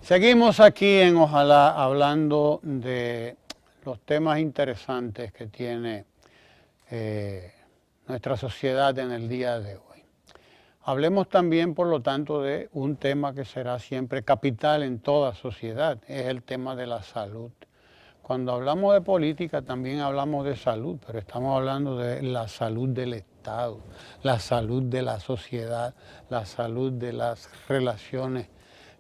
Seguimos aquí en Ojalá hablando de los temas interesantes que tiene nuestra sociedad en el día de hoy. Hablemos también, por lo tanto, de un tema que será siempre capital en toda sociedad, es el tema de la salud. Cuando hablamos de política también hablamos de salud, pero estamos hablando de la salud del Estado, la salud de la sociedad, la salud de las relaciones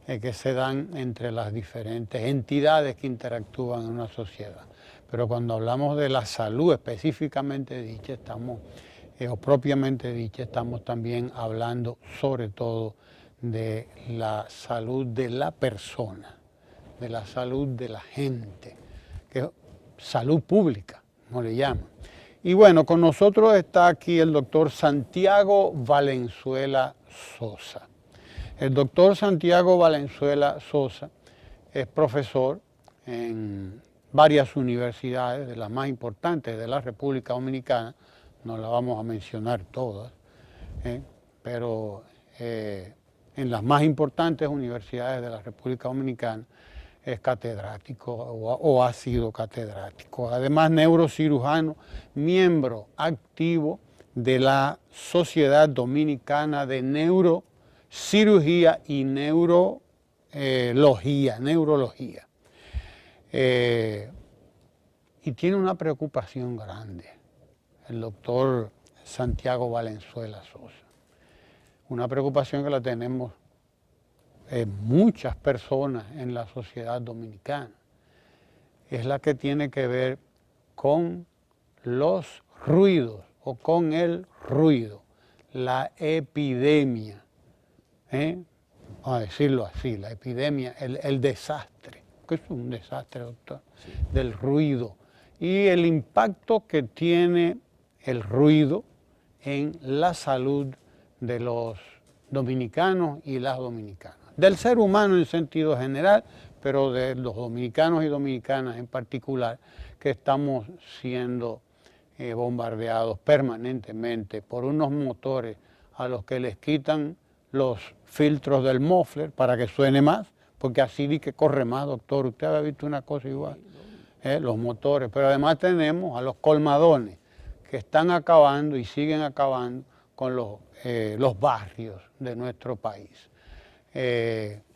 que se dan entre las diferentes entidades que interactúan en una sociedad. Pero cuando hablamos de la salud específicamente dicha, o propiamente dicha, estamos también hablando sobre todo de la salud de la persona, de la salud de la gente, que es salud pública, como le llaman. Y bueno, con nosotros está aquí el doctor Santiago Valenzuela Sosa. El doctor Santiago Valenzuela Sosa es profesor en varias universidades, de las más importantes de la República Dominicana, no las vamos a mencionar todas, pero en las más importantes universidades de la República Dominicana es catedrático o ha sido catedrático. Además, neurocirujano, miembro activo de la Sociedad Dominicana de Neurocirugía y Neurología. Y tiene una preocupación grande el doctor Santiago Valenzuela Sosa. Una preocupación que la tenemos muchas personas en la sociedad dominicana. Es la que tiene que ver con los ruidos o con el ruido, la epidemia, vamos a decirlo así, la epidemia, el desastre, que es un desastre, doctor, sí, del ruido y el impacto que tiene el ruido en la salud de los dominicanos y las dominicanas, del ser humano en sentido general, pero de los dominicanos y dominicanas en particular, que estamos siendo bombardeados permanentemente por unos motores a los que les quitan los filtros del muffler para que suene más, porque así di que corre más, doctor. Usted había visto una cosa igual, los motores, pero además tenemos a los colmadones que están acabando y siguen acabando con los barrios de nuestro país.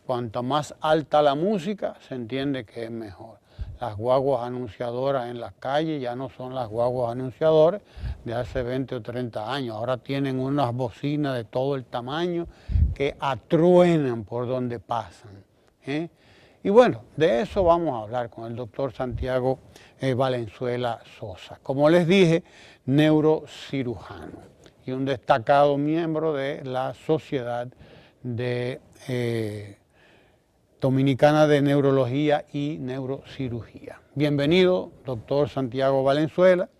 Cuanto más alta la música, se entiende que es mejor. Las guaguas anunciadoras en las calles ya no son las guaguas anunciadoras de hace 20 o 30 años. Ahora tienen unas bocinas de todo el tamaño que atruenan por donde pasan. Y bueno, de eso vamos a hablar con el doctor Santiago Valenzuela Sosa. Como les dije, neurocirujano y un destacado miembro de la Sociedad Dominicana de Neurología y Neurocirugía. Bienvenido, doctor Santiago Valenzuela,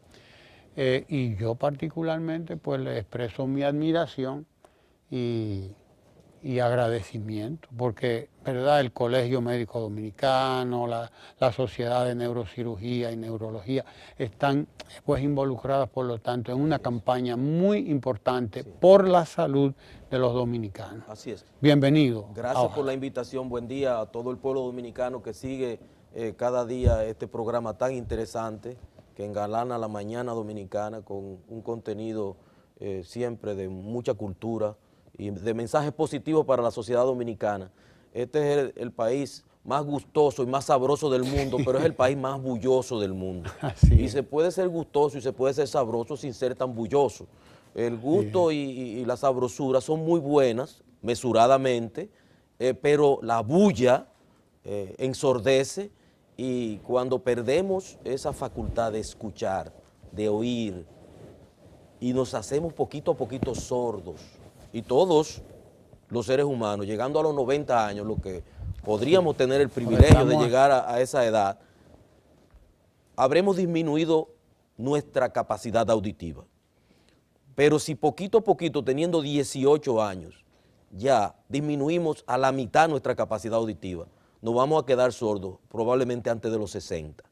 y yo particularmente pues le expreso mi admiración y agradecimiento, porque verdad, el Colegio Médico Dominicano, la Sociedad de Neurocirugía y Neurología están pues involucradas, por lo tanto, en una campaña muy importante, sí, por la salud de los dominicanos. Así es. Bienvenido. Gracias por la invitación. Buen día a todo el pueblo dominicano que sigue cada día este programa tan interesante que engalana la mañana dominicana con un contenido siempre de mucha cultura y de mensajes positivos para la sociedad dominicana. Este es el país más gustoso y más sabroso del mundo, pero es el país más bulloso del mundo. Y se puede ser gustoso y se puede ser sabroso sin ser tan bulloso. El gusto y la sabrosura son muy buenas, mesuradamente, pero la bulla ensordece, y cuando perdemos esa facultad de escuchar, de oír, y nos hacemos poquito a poquito sordos, y todos los seres humanos, llegando a los 90 años, lo que podríamos tener el privilegio de llegar a esa edad, habremos disminuido nuestra capacidad auditiva. Pero si poquito a poquito, teniendo 18 años, ya disminuimos a la mitad nuestra capacidad auditiva, nos vamos a quedar sordos probablemente antes de los 60.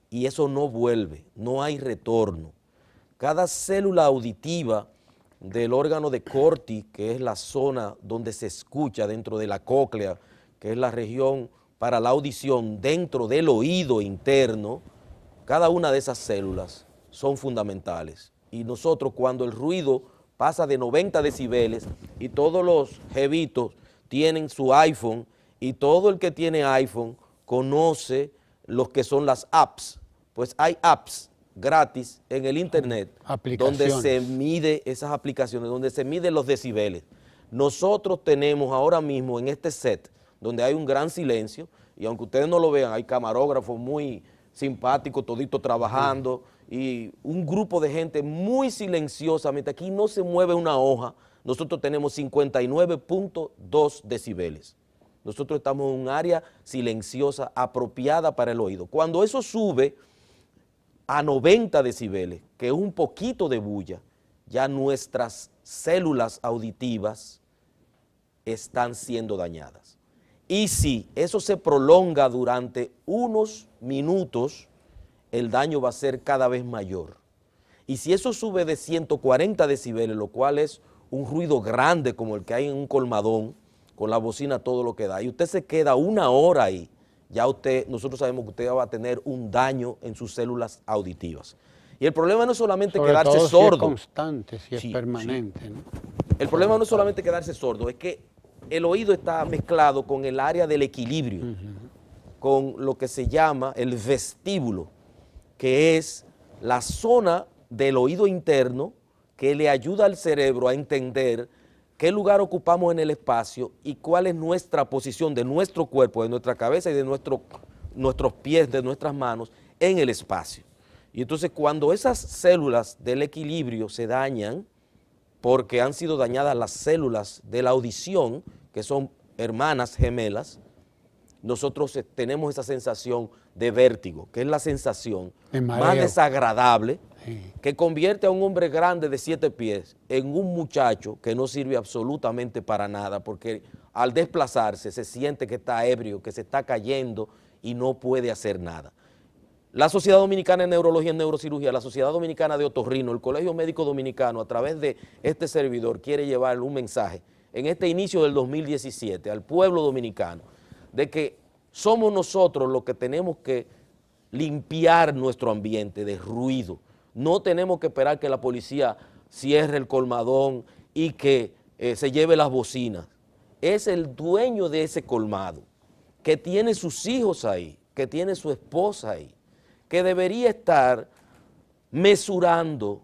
Y eso no vuelve, no hay retorno. Cada célula auditiva del órgano de Corti, que es la zona donde se escucha dentro de la cóclea, que es la región para la audición dentro del oído interno, cada una de esas células son fundamentales. Y nosotros, cuando el ruido pasa de 90 decibeles y todos los jevitos tienen su iPhone y todo el que tiene iPhone conoce lo que son las apps, pues hay apps gratis en el internet donde se mide esas aplicaciones, donde se miden los decibeles. Nosotros tenemos ahora mismo en este set, donde hay un gran silencio, y aunque ustedes no lo vean, hay camarógrafos muy simpáticos, toditos trabajando, y un grupo de gente muy silenciosamente, aquí no se mueve una hoja, nosotros tenemos 59.2 decibeles. Nosotros estamos en un área silenciosa apropiada para el oído. Cuando eso sube a 90 decibeles, que es un poquito de bulla, ya nuestras células auditivas están siendo dañadas. Y si eso se prolonga durante unos minutos, el daño va a ser cada vez mayor. Y si eso sube de 140 decibeles, lo cual es un ruido grande como el que hay en un colmadón, con la bocina todo lo que da, y usted se queda una hora ahí, ya nosotros sabemos que usted va a tener un daño en sus células auditivas. Y el problema no es solamente quedarse sordo. Si es constante, si es permanente. ¿No? El problema no es solamente quedarse sordo, es que el oído está mezclado con el área del equilibrio, con lo que se llama el vestíbulo, que es la zona del oído interno que le ayuda al cerebro a entender qué lugar ocupamos en el espacio y cuál es nuestra posición de nuestro cuerpo, de nuestra cabeza y de nuestros pies, de nuestras manos en el espacio. Y entonces cuando esas células del equilibrio se dañan, porque han sido dañadas las células de la audición, que son hermanas gemelas, nosotros tenemos esa sensación de vértigo, que es la sensación más desagradable, que convierte a un hombre grande de 7 pies en un muchacho que no sirve absolutamente para nada, porque al desplazarse se siente que está ebrio, que se está cayendo y no puede hacer nada. La Sociedad Dominicana de Neurología y Neurocirugía, la Sociedad Dominicana de Otorrino, el Colegio Médico Dominicano, a través de este servidor, quiere llevarle un mensaje en este inicio del 2017 al pueblo dominicano, de que somos nosotros los que tenemos que limpiar nuestro ambiente de ruido. No tenemos que esperar que la policía cierre el colmadón y que se lleve las bocinas. Es el dueño de ese colmado, que tiene sus hijos ahí, que tiene su esposa ahí, que debería estar mesurando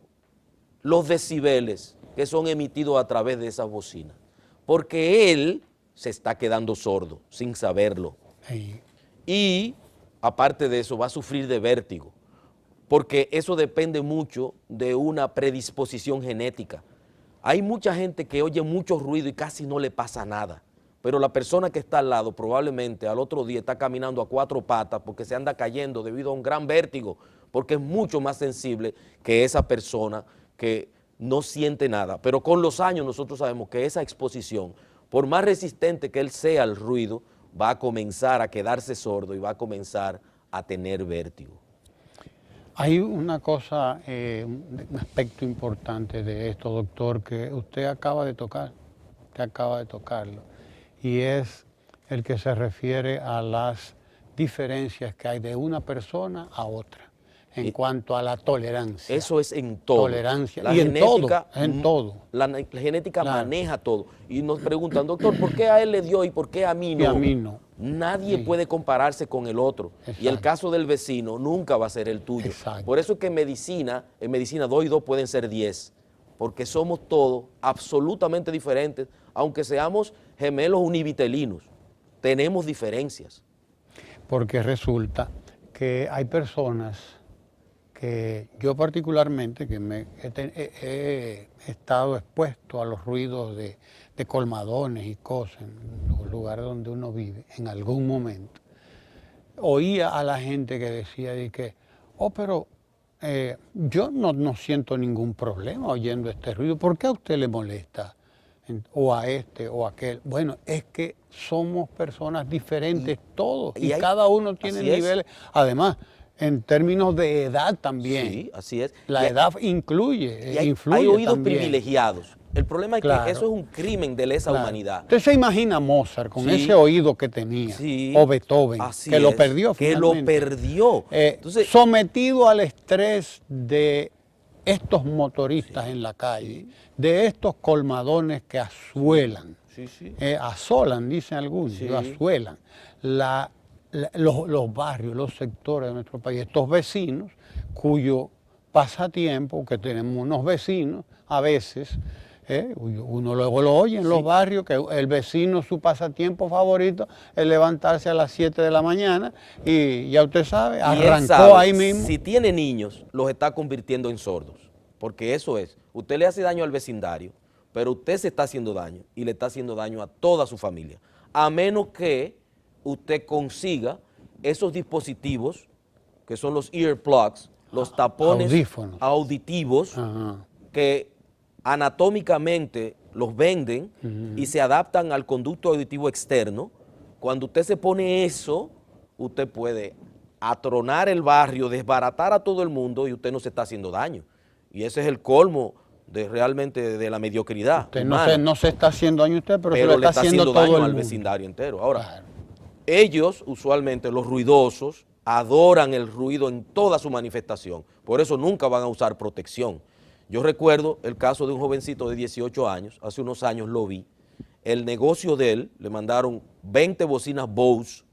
los decibeles que son emitidos a través de esas bocinas, porque él se está quedando sordo sin saberlo. Y aparte de eso va a sufrir de vértigo, porque eso depende mucho de una predisposición genética. Hay mucha gente que oye mucho ruido y casi no le pasa nada, pero la persona que está al lado probablemente al otro día está caminando a 4 patas porque se anda cayendo debido a un gran vértigo, porque es mucho más sensible que esa persona que no siente nada. Pero con los años nosotros sabemos que esa exposición, por más resistente que él sea al ruido, va a comenzar a quedarse sordo y va a comenzar a tener vértigo. Hay una cosa, un aspecto importante de esto, doctor, que usted acaba de tocar, y es el que se refiere a las diferencias que hay de una persona a otra en cuanto a la tolerancia. Eso es en todo. Tolerancia. La y genética, en todo. La genética maneja todo. Y nos preguntan, doctor, ¿por qué a él le dio y por qué a mí no? Y a mí no. Nadie puede compararse con el otro. Exacto. Y el caso del vecino nunca va a ser el tuyo. Exacto. Por eso es que en medicina 2 y 2 pueden ser 10, porque somos todos absolutamente diferentes, aunque seamos gemelos univitelinos, tenemos diferencias. Porque resulta que hay personas que yo particularmente, que he estado expuesto a los ruidos de colmadones y cosas en los lugares donde uno vive, en algún momento, oía a la gente que decía de que, pero yo no siento ningún problema oyendo este ruido, ¿por qué a usted le molesta? O a este o a aquel. Bueno, es que somos personas diferentes todos y cada uno tiene niveles. Además, en términos de edad también. Sí, así es. La edad influye. Hay oídos también privilegiados. El problema es Claro. que eso es un crimen de lesa Claro. humanidad. Usted se imagina a Mozart con Sí. ese oído que tenía, Sí, o Beethoven, así que lo es, perdió que lo finalmente. perdió. Entonces, Sometido al estrés de estos motoristas sí, en la calle, sí, de estos colmadones que asuelan, sí, sí, asolan, dicen algunos, sí. asuelan los barrios, los sectores de nuestro país, estos vecinos cuyo pasatiempo, que tenemos unos vecinos a veces, uno luego lo oye en los Sí. barrios, que el vecino, su pasatiempo favorito es levantarse a las 7 de la mañana y ya usted sabe, Y él arrancó sabe, ahí mismo. si tiene niños, los está convirtiendo en sordos. Porque eso es, usted le hace daño al vecindario, pero usted se está haciendo daño y le está haciendo daño a toda su familia. A menos que usted consiga esos dispositivos, que son los earplugs, los tapones Audífonos. auditivos, Ajá. que anatómicamente los venden y se adaptan al conducto auditivo externo. Cuando usted se pone eso, usted puede atronar el barrio, desbaratar a todo el mundo y usted no se está haciendo daño. Y ese es el colmo de realmente de la mediocridad Usted humana, no se está haciendo daño a usted, pero se lo le está haciendo todo daño el al mundo. vecindario entero. Ahora, Claro. ellos, usualmente los ruidosos, adoran el ruido en toda su manifestación. Por eso nunca van a usar protección. Yo recuerdo el caso de un jovencito de 18 años, hace unos años lo vi. El negocio de él, le mandaron 20 bocinas Bose,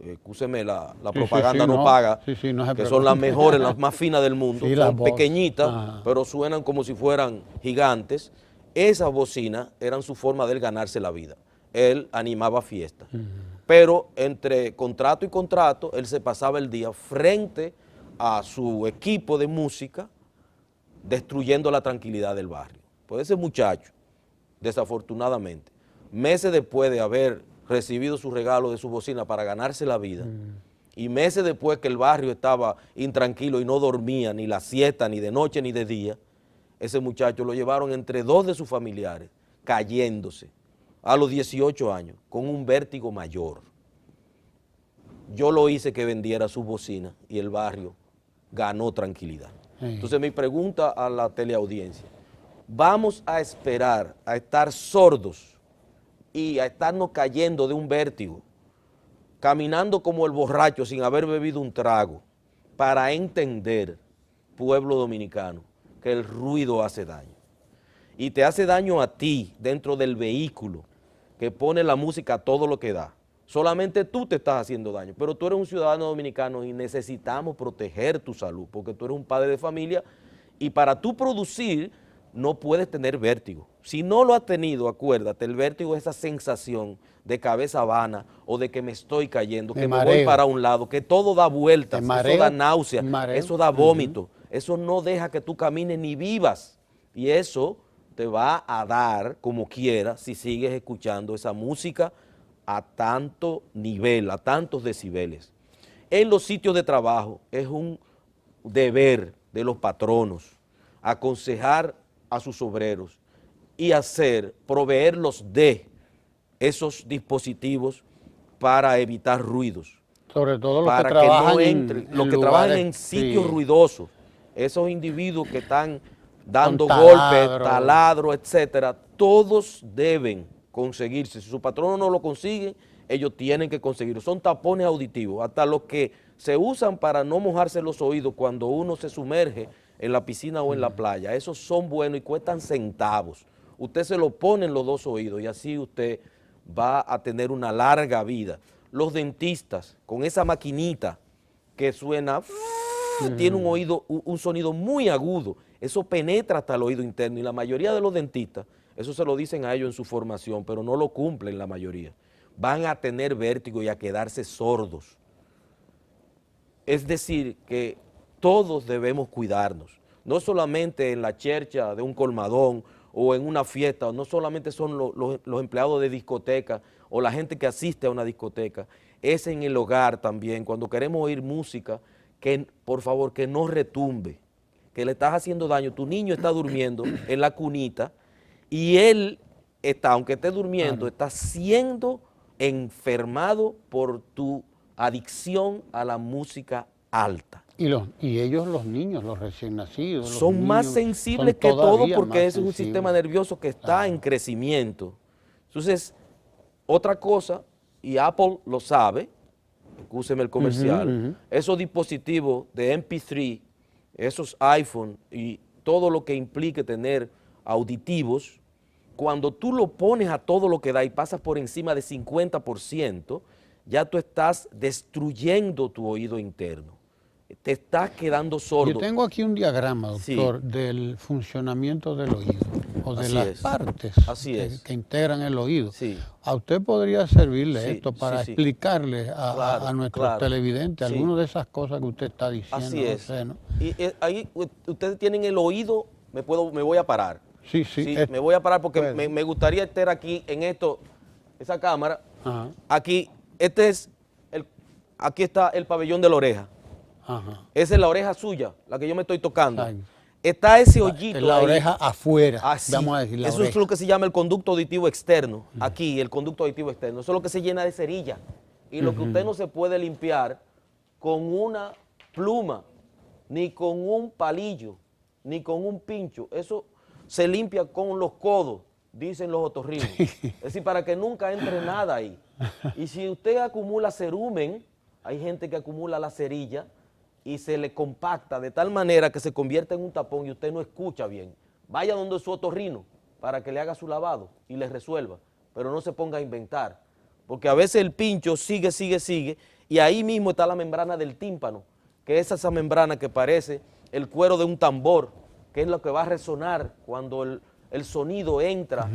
escúcheme, la propaganda sí, no paga, Sí, no se que son las preocupe. mejores, las más finas del mundo, Sí, las son Bose. pequeñitas, Ajá. pero suenan como si fueran gigantes. Esas bocinas eran su forma de él ganarse la vida. Él animaba fiestas. Pero entre contrato y contrato, él se pasaba el día frente a su equipo de música, destruyendo la tranquilidad del barrio. Pues ese muchacho, desafortunadamente, meses después de haber recibido su regalo de su bocina para ganarse la vida, y meses después que el barrio estaba intranquilo y no dormía ni la siesta, ni de noche ni de día, ese muchacho lo llevaron entre dos de sus familiares, cayéndose a los 18 años, con un vértigo mayor. Yo lo hice que vendiera su bocina y el barrio ganó tranquilidad. Sí. Entonces mi pregunta a la teleaudiencia, ¿vamos a esperar a estar sordos y a estarnos cayendo de un vértigo, caminando como el borracho sin haber bebido un trago, para entender, pueblo dominicano, que el ruido hace daño? Y te hace daño a ti dentro del vehículo que pone la música a todo lo que da. Solamente tú te estás haciendo daño, pero tú eres un ciudadano dominicano y necesitamos proteger tu salud, porque tú eres un padre de familia y para tú producir no puedes tener vértigo. Si no lo has tenido, acuérdate, el vértigo es esa sensación de cabeza vana o de que me estoy cayendo, De que mareo. me voy para un lado, que todo da vueltas, De eso mareo, da náusea, mareo. eso da vómito, eso no deja que tú camines ni vivas y eso te va a dar como quiera si sigues escuchando esa música a tanto nivel, a tantos decibeles. En los sitios de trabajo es un deber de los patronos aconsejar a sus obreros y proveerlos de esos dispositivos para evitar ruidos, Sobre todo los para que que trabajan no entren, los que trabajan en sitios ruidosos, esos individuos que están dando Con golpes, taladro. taladro, etcétera, todos deben conseguirse. Si su patrono no lo consigue, ellos tienen que conseguirlo. Son tapones auditivos, hasta los que se usan para no mojarse los oídos cuando uno se sumerge en la piscina o en la playa. Esos son buenos y cuestan centavos. Usted se lo pone en los dos oídos y así usted va a tener una larga vida. Los dentistas, con esa maquinita que suena, tiene un sonido muy agudo, eso penetra hasta el oído interno y la mayoría de los dentistas, eso se lo dicen a ellos en su formación, pero no lo cumplen la mayoría, van a tener vértigo y a quedarse sordos. Es decir, que todos debemos cuidarnos, no solamente en la chercha de un colmadón o en una fiesta, no solamente son los empleados de discoteca o la gente que asiste a una discoteca, es en el hogar también, cuando queremos oír música, que por favor que no retumbe, que le estás haciendo daño, tu niño está durmiendo en la cunita y él está, aunque esté durmiendo, está siendo enfermado por tu adicción a la música alta. Y ellos, los niños, los recién nacidos, los Son más niños, sensibles son que todo todavía porque más ese es un sistema sensibles. nervioso que está en crecimiento. Entonces, otra cosa, y Apple lo sabe, escúcheme el comercial, esos dispositivos de MP3, esos iPhone y todo lo que implique tener auditivos, cuando tú lo pones a todo lo que da y pasas por encima de 50%, ya tú estás destruyendo tu oído interno. Te estás quedando sordo. Yo tengo aquí un diagrama, doctor, Sí. del funcionamiento del oído, o de Así las es. partes Así que, es. que integran el oído. Sí. ¿A usted podría servirle Sí, esto para sí. explicarle Claro, a nuestros claro. televidentes Sí. algunas de esas cosas que usted está diciendo? Así No es. sé, ¿no? Y ahí ustedes tienen el oído, me voy a parar. Sí, Me voy a parar porque puede. me gustaría estar aquí en esto, esa cámara. Ajá, Aquí, aquí está el pabellón de la oreja. ajá. Esa es la oreja suya, la que yo me estoy tocando. Exacto. Está ese hoyito La ahí. oreja afuera, Así. vamos a decir, la Eso oreja. es lo que se llama el conducto auditivo externo. Aquí, el conducto auditivo externo. Eso es lo que se llena de cerilla. Y lo que usted no se puede limpiar con una pluma, ni con un palillo, ni con un pincho. Eso se limpia con los codos, dicen los otorrinos. Es decir, para que nunca entre nada ahí. Y si usted acumula cerumen, hay gente que acumula la cerilla y se le compacta de tal manera que se convierte en un tapón y usted no escucha bien. Vaya donde su otorrino para que le haga su lavado y le resuelva, pero no se ponga a inventar, porque a veces el pincho sigue, y ahí mismo está la membrana del tímpano, que es esa membrana que parece el cuero de un tambor, que es lo que va a resonar cuando el sonido entra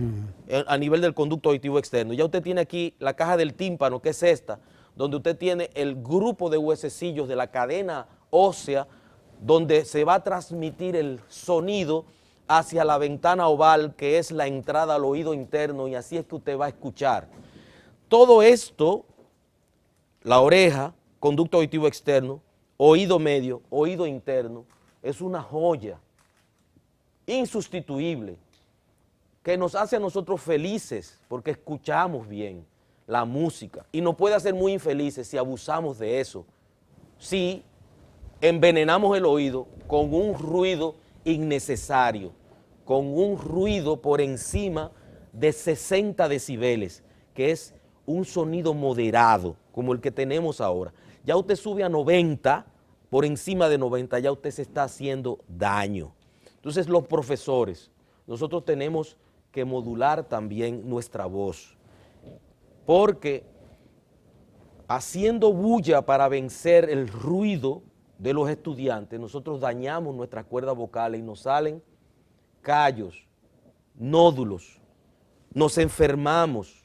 a nivel del conducto auditivo externo. Ya usted tiene aquí la caja del tímpano, que es esta, donde usted tiene el grupo de huesecillos de la cadena ósea, donde se va a transmitir el sonido hacia la ventana oval, que es la entrada al oído interno, y así es que usted va a escuchar. Todo esto, la oreja, conducto auditivo externo, oído medio, oído interno, es una joya insustituible que nos hace a nosotros felices porque escuchamos bien la música, y nos puede hacer muy infelices si abusamos de eso, si envenenamos el oído con un ruido innecesario, con un ruido por encima de 60 decibeles, que es un sonido moderado, como el que tenemos ahora. Ya usted sube a 90, por encima de 90, ya usted se está haciendo daño. Entonces, los profesores, nosotros tenemos que modular también nuestra voz, porque haciendo bulla para vencer el ruido de los estudiantes, nosotros dañamos nuestras cuerdas vocales y nos salen callos, nódulos, nos enfermamos,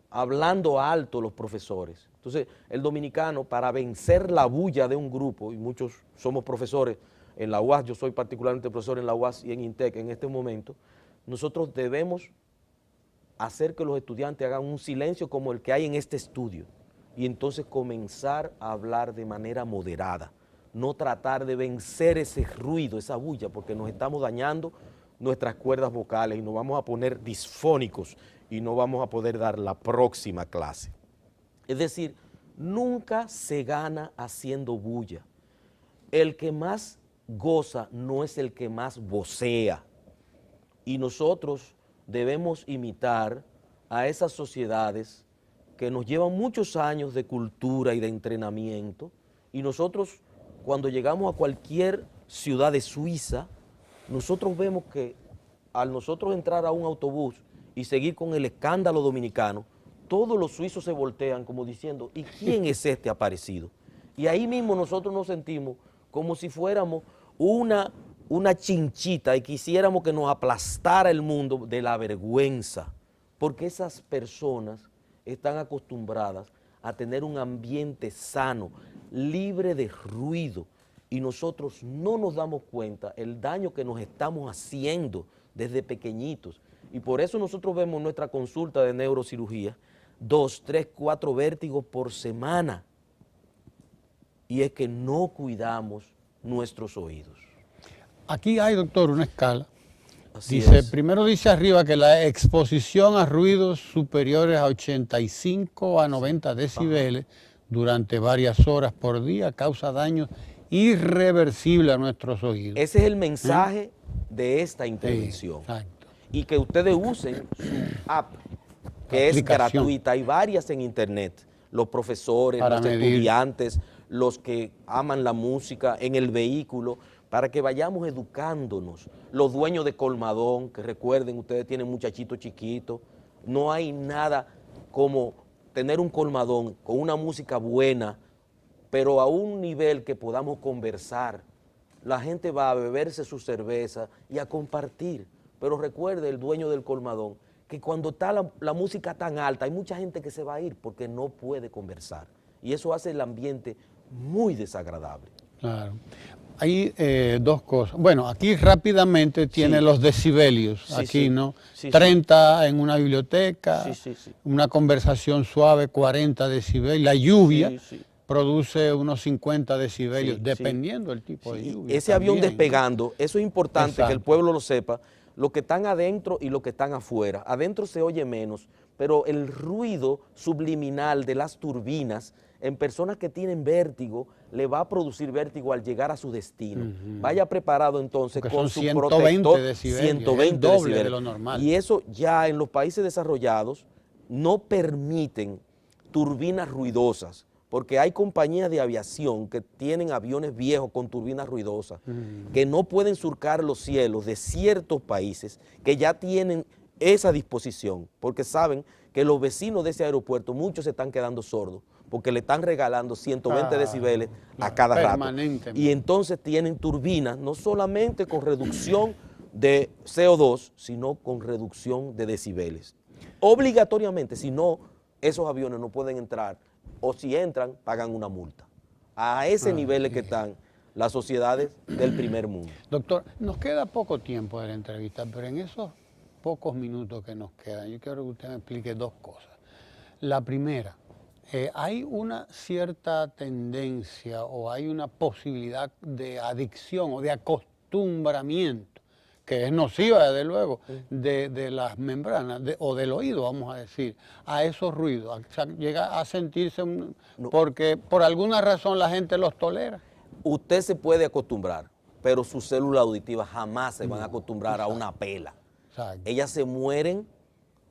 hablando alto los profesores. Entonces, el dominicano, para vencer la bulla de un grupo, y muchos somos profesores en la UAS, yo soy particularmente profesor en la UAS y en INTEC en este momento, nosotros debemos hacer que los estudiantes hagan un silencio como el que hay en este estudio, y entonces comenzar a hablar de manera moderada, no tratar de vencer ese ruido, esa bulla, porque nos estamos dañando nuestras cuerdas vocales y nos vamos a poner disfónicos y no vamos a poder dar la próxima clase. Es decir, nunca se gana haciendo bulla. El que más goza no es el que más vocea, y nosotros debemos imitar a esas sociedades que nos llevan muchos años de cultura y de entrenamiento, y nosotros cuando llegamos a cualquier ciudad de Suiza, nosotros vemos que al nosotros entrar a un autobús y seguir con el escándalo dominicano, todos los suizos se voltean como diciendo, ¿y quién es este aparecido? Y ahí mismo nosotros nos sentimos como si fuéramos una chinchita y quisiéramos que nos aplastara el mundo de la vergüenza, porque esas personas están acostumbradas a tener un ambiente sano, libre de ruido, y nosotros no nos damos cuenta el daño que nos estamos haciendo desde pequeñitos. Y por eso nosotros vemos en nuestra consulta de neurocirugía 2, 3, 4 vértigos por semana, y es que no cuidamos nuestros oídos. Aquí hay, doctor, una escala. Así Dice, es. primero dice arriba que la exposición a ruidos superiores a 85 a 90 decibeles durante varias horas por día causa daños irreversibles a nuestros oídos. Ese es el mensaje de esta intervención. Exacto. Y que ustedes usen su app, que es gratuita, hay varias en internet, los profesores, los estudiantes, los que aman la música, en el vehículo, para que vayamos educándonos. Los dueños de colmadón, que recuerden, ustedes tienen muchachitos chiquitos, no hay nada como tener un colmadón con una música buena, pero a un nivel que podamos conversar. La gente va a beberse su cerveza y a compartir. Pero recuerde el dueño del colmadón que cuando está la música tan alta hay mucha gente que se va a ir porque no puede conversar. Y eso hace el ambiente muy desagradable. Claro. Hay dos cosas. Bueno, aquí rápidamente tiene los decibelios. Sí, aquí, sí. ¿no? Sí, 30 en una biblioteca, una conversación suave, 40 decibelios. La lluvia produce unos 50 decibelios, dependiendo del tipo de lluvia. Ese también, avión despegando, ¿no? Eso es importante. Exacto. Que el pueblo lo sepa, lo que están adentro y lo que están afuera. Adentro se oye menos, pero el ruido subliminal de las turbinas en personas que tienen vértigo le va a producir vértigo al llegar a su destino. Vaya preparado entonces porque con son su 120 protector, decibelios, 120 el doble decibelios. de lo normal. Y eso ya en los países desarrollados no permiten turbinas ruidosas, porque hay compañías de aviación que tienen aviones viejos con turbinas ruidosas, que no pueden surcar los cielos de ciertos países que ya tienen esa disposición, porque saben que los vecinos de ese aeropuerto, muchos se están quedando sordos, porque le están regalando 120 decibeles a cada rato. Y entonces tienen turbinas, no solamente con reducción de CO2, sino con reducción de decibeles. Obligatoriamente, si no, esos aviones no pueden entrar, o si entran, pagan una multa. A ese nivel es que están las sociedades del primer mundo. Doctor, nos queda poco tiempo de la entrevista, pero en esos pocos minutos que nos quedan, yo quiero que usted me explique dos cosas. La primera, hay una cierta tendencia o hay una posibilidad de adicción o de acostumbramiento, que es nociva, desde luego, de las membranas o del oído, vamos a decir, a esos ruidos. Llega a sentirse, porque por alguna razón la gente los tolera. Usted se puede acostumbrar, pero sus células auditivas jamás se van a acostumbrar a una pela. Exacto. Ellas se mueren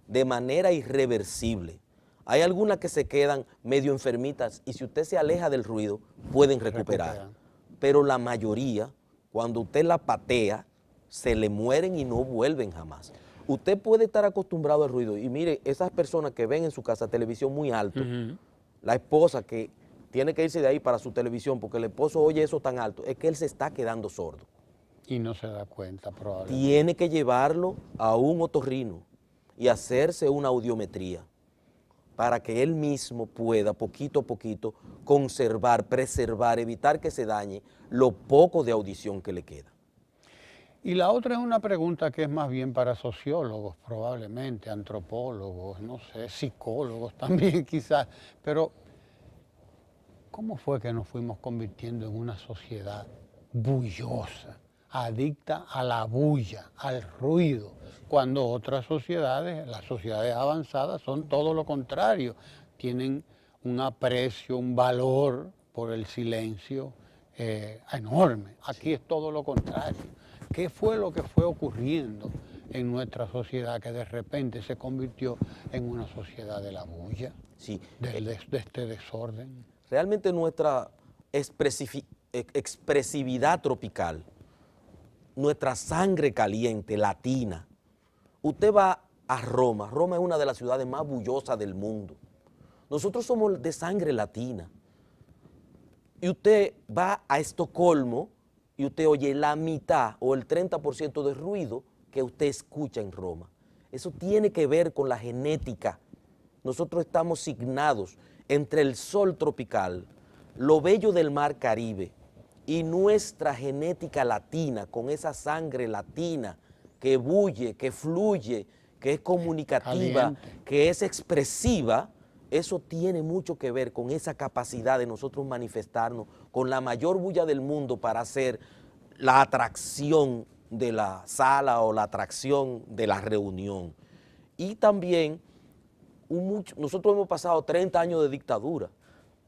de manera irreversible. Hay algunas que se quedan medio enfermitas y si usted se aleja del ruido, pueden recuperar. Pero la mayoría, cuando usted la patea, se le mueren y no vuelven jamás. Usted puede estar acostumbrado al ruido y mire, esas personas que ven en su casa televisión muy alto, la esposa que tiene que irse de ahí para su televisión porque el esposo oye eso tan alto, es que él se está quedando sordo. Y no se da cuenta probablemente. Tiene que llevarlo a un otorrino y hacerse una audiometría para que él mismo pueda poquito a poquito conservar, preservar, evitar que se dañe lo poco de audición que le queda. Y la otra es una pregunta que es más bien para sociólogos probablemente, antropólogos, no sé, psicólogos también quizás, pero ¿cómo fue que nos fuimos convirtiendo en una sociedad bullosa, adicta a la bulla, al ruido, cuando otras sociedades, las sociedades avanzadas, son todo lo contrario, tienen un aprecio, un valor por el silencio enorme? Aquí es todo lo contrario. ¿Qué fue lo que fue ocurriendo en nuestra sociedad que de repente se convirtió en una sociedad de la bulla, de este desorden? Realmente nuestra expresividad tropical, nuestra sangre caliente, latina. Usted va a Roma, Roma es una de las ciudades más bullosas del mundo. Nosotros somos de sangre latina. Y usted va a Estocolmo y usted oye la mitad o el 30% de ruido que usted escucha en Roma. Eso tiene que ver con la genética. Nosotros estamos signados entre el sol tropical, lo bello del mar Caribe y nuestra genética latina, con esa sangre latina que bulle, que fluye, que es comunicativa, que es expresiva. Eso tiene mucho que ver con esa capacidad de nosotros manifestarnos con la mayor bulla del mundo para hacer la atracción de la sala o la atracción de la reunión. Y también nosotros hemos pasado 30 años de dictadura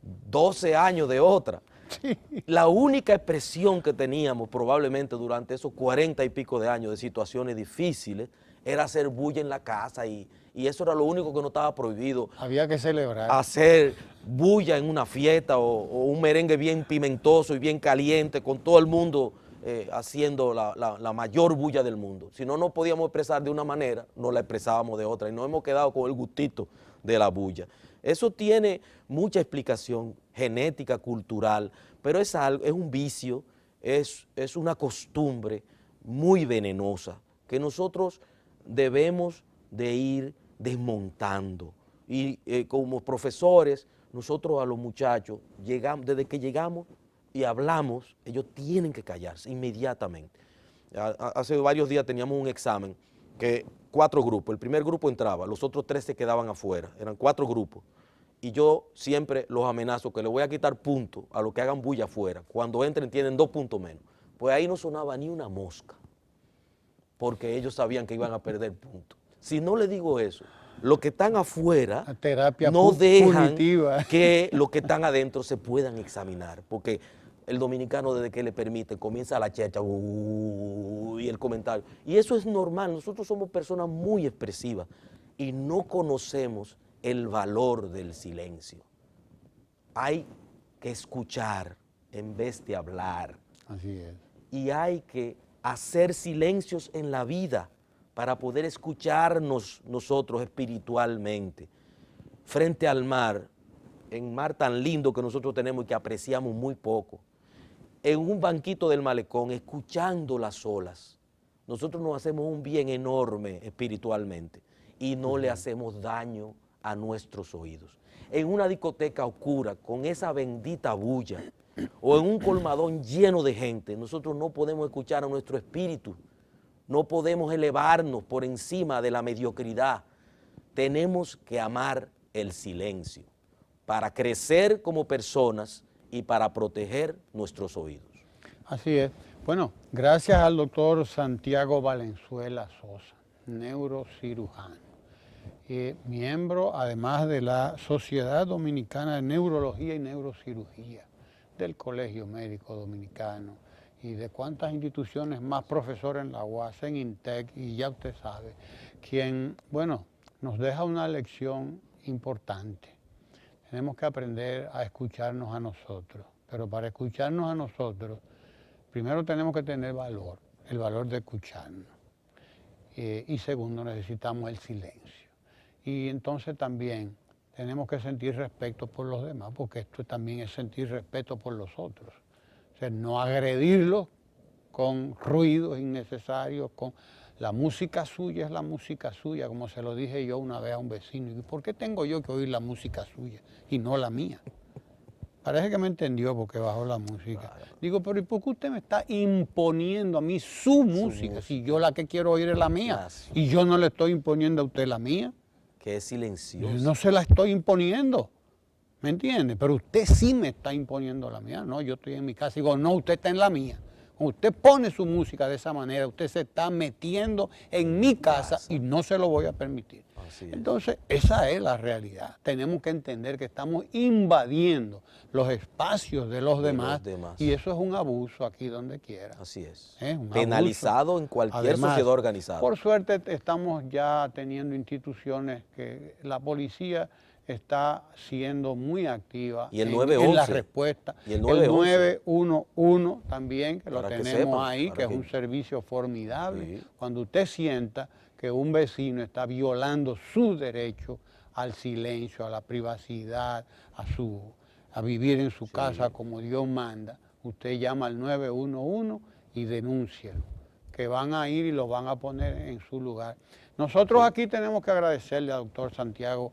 12 años de otra. Sí. La única expresión que teníamos probablemente durante esos 40 y pico de años de situaciones difíciles era hacer bulla en la casa y eso era lo único que no estaba prohibido. Había que celebrar. Hacer bulla en una fiesta o un merengue bien pimentoso y bien caliente con todo el mundo haciendo la mayor bulla del mundo. Si no nos podíamos expresar de una manera, nos la expresábamos de otra y nos hemos quedado con el gustito de la bulla. Eso tiene mucha explicación genética, cultural, pero es un vicio, es una costumbre muy venenosa que nosotros debemos de ir desmontando. Y como profesores, nosotros a los muchachos, desde que llegamos y hablamos, ellos tienen que callarse inmediatamente. Hace varios días teníamos un examen que 4 grupos, el primer grupo entraba, los otros 3 se quedaban afuera, eran 4 grupos. Y yo siempre los amenazo que les voy a quitar puntos a los que hagan bulla afuera. Cuando entren tienen 2 puntos menos. Pues ahí no sonaba ni una mosca, porque ellos sabían que iban a perder puntos. Si no les digo eso, los que están afuera La terapia no dejan punitiva. que los que están adentro se puedan examinar, porque el dominicano desde que le permite comienza la checha y el comentario. Y eso es normal, nosotros somos personas muy expresivas y no conocemos el valor del silencio. Hay que escuchar en vez de hablar. Así es. Y hay que hacer silencios en la vida para poder escucharnos nosotros espiritualmente. Frente al mar, en mar tan lindo que nosotros tenemos y que apreciamos muy poco, en un banquito del malecón, escuchando las olas, nosotros nos hacemos un bien enorme espiritualmente y no le hacemos daño a nuestros oídos. En una discoteca oscura, con esa bendita bulla, o en un colmadón lleno de gente, nosotros no podemos escuchar a nuestro espíritu, no podemos elevarnos por encima de la mediocridad. Tenemos que amar el silencio para crecer como personas y para proteger nuestros oídos. Así es. Bueno, gracias al doctor Santiago Valenzuela Sosa, neurocirujano, miembro además de la Sociedad Dominicana de Neurología y Neurocirugía, del Colegio Médico Dominicano y de cuántas instituciones más, profesor en la UAS, en INTEC, y ya usted sabe, quien, bueno, nos deja una lección importante. Tenemos que aprender a escucharnos a nosotros, pero para escucharnos a nosotros, primero tenemos que tener valor, el valor de escucharnos. Y segundo, necesitamos el silencio. Y entonces también tenemos que sentir respeto por los demás, porque esto también es sentir respeto por los otros. O sea, no agredirlos con ruidos innecesarios, con la música suya es la música suya, como se lo dije yo una vez a un vecino. ¿Y por qué tengo yo que oír la música suya y no la mía? Parece que me entendió porque bajó la música. Claro. Digo, pero ¿y por qué usted me está imponiendo a mí su música si yo la que quiero oír es la mía? Gracias. Y yo no le estoy imponiendo a usted la mía. Que es silencioso. Yo no se la estoy imponiendo, ¿me entiende? Pero usted sí me está imponiendo la mía. No, yo estoy en mi casa y digo, no, usted está en la mía. Cuando usted pone su música de esa manera, usted se está metiendo en mi casa y no se lo voy a permitir. Entonces, esa es la realidad. Tenemos que entender que estamos invadiendo los espacios de los demás y eso es un abuso aquí donde quiera. Así es. Penalizado en cualquier sociedad organizada. Por suerte estamos ya teniendo instituciones que la policía está siendo muy activa y el 911, en la respuesta. Y el 911 también, que lo tenemos ahí, que es un servicio formidable. Sí. Cuando usted sienta que un vecino está violando su derecho al silencio, a la privacidad, a vivir en su casa como Dios manda, usted llama al 911 y denúncielo, que van a ir y lo van a poner en su lugar. Nosotros aquí tenemos que agradecerle al doctor Santiago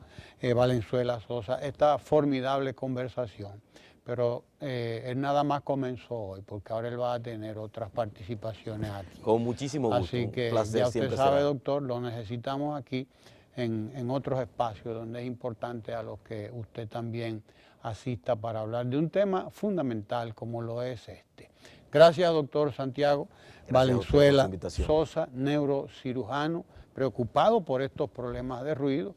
Valenzuela Sosa esta formidable conversación, pero él nada más comenzó hoy, porque ahora él va a tener otras participaciones aquí. Con muchísimo gusto. Así que placer, ya usted sabe, doctor, lo necesitamos aquí en otros espacios donde es importante a los que usted también asista para hablar de un tema fundamental como lo es este. Gracias, doctor Santiago Valenzuela Sosa, neurocirujano, preocupado por estos problemas de ruido,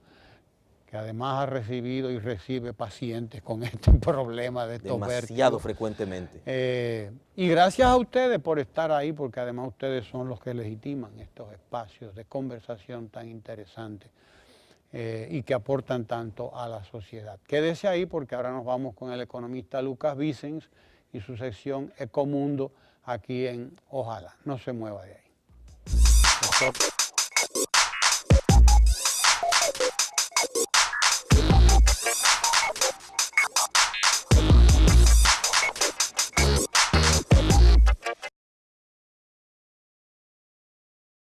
que además ha recibido y recibe pacientes con este problema de estos demasiado vértigos. frecuentemente. Y gracias a ustedes por estar ahí, porque además ustedes son los que legitiman estos espacios de conversación tan interesantes y que aportan tanto a la sociedad. Quédese ahí porque ahora nos vamos con el economista Lucas Vicens y su sección Ecomundo aquí en Ojalá. No se mueva de ahí.